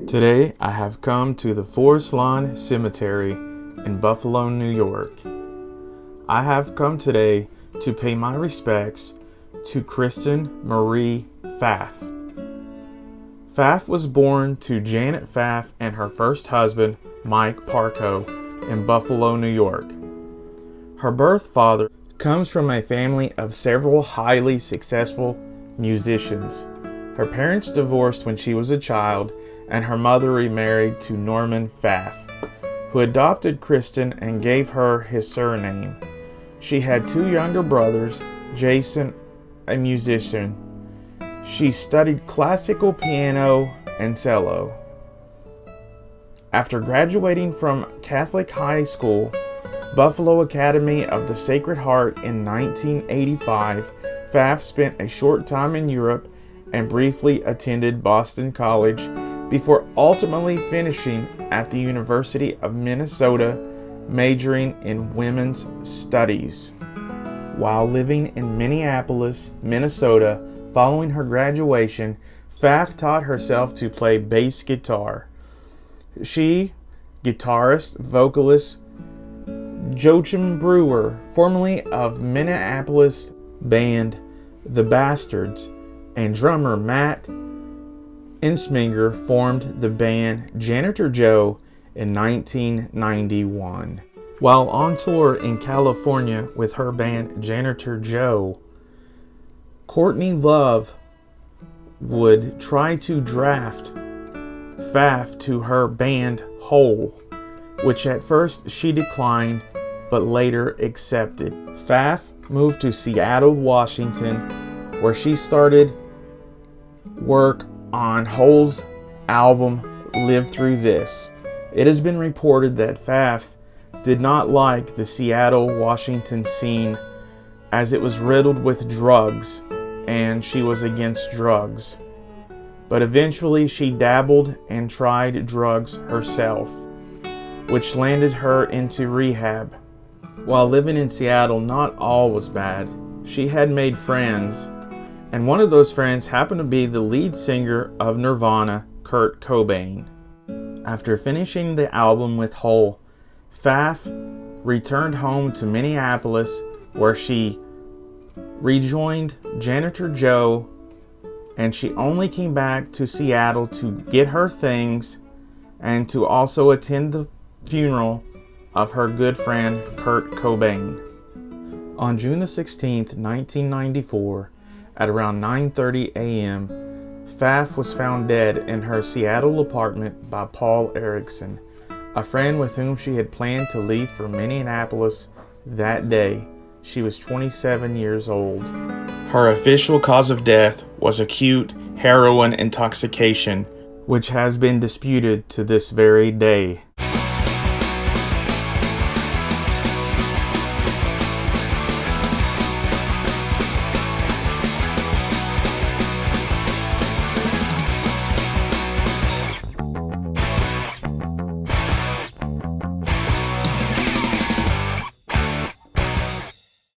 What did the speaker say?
Today I have come to the Forest Lawn Cemetery in Buffalo, New York. I have come today to pay my respects to Kristen Marie Pfaff. Pfaff was born to Janet Pfaff and her first husband, Mike Parco, in Buffalo, New York. Her birth father comes from a family of several highly successful musicians. Her parents divorced when she was a child, and her mother remarried to Norman Pfaff, who adopted Kristen and gave her his surname. She had two younger brothers, Jason, a musician. She studied classical piano and cello. After graduating from Catholic High School, Buffalo Academy of the Sacred Heart in 1985, Pfaff spent a short time in Europe and briefly attended Boston College before ultimately finishing at the University of Minnesota, majoring in women's studies. While living in Minneapolis, Minnesota, following her graduation, Pfaff taught herself to play bass guitar. She, guitarist, vocalist Joachim Brewer, formerly of Minneapolis band The Bastards, and drummer Matt Insminger formed the band Janitor Joe in 1991. While on tour in California with her band Janitor Joe, Courtney Love would try to draft Pfaff to her band Hole, which at first she declined but later accepted. Pfaff moved to Seattle, Washington, where she started work on Hole's album Live Through This. It has been reported that Pfaff did not like the Seattle, Washington scene as it was riddled with drugs and she was against drugs. But eventually she dabbled and tried drugs herself, which landed her into rehab. While living in Seattle, not all was bad. She had made friends, and one of those friends happened to be the lead singer of Nirvana, Kurt Cobain. After finishing the album with Hole, Pfaff returned home to Minneapolis, where she rejoined Janitor Joe, and she only came back to Seattle to get her things and to also attend the funeral of her good friend Kurt Cobain. On June the 16th, 1994, at around 9:30 a.m., Pfaff was found dead in her Seattle apartment by Paul Erickson, a friend with whom she had planned to leave for Minneapolis that day. She was 27 years old. Her official cause of death was acute heroin intoxication, which has been disputed to this very day.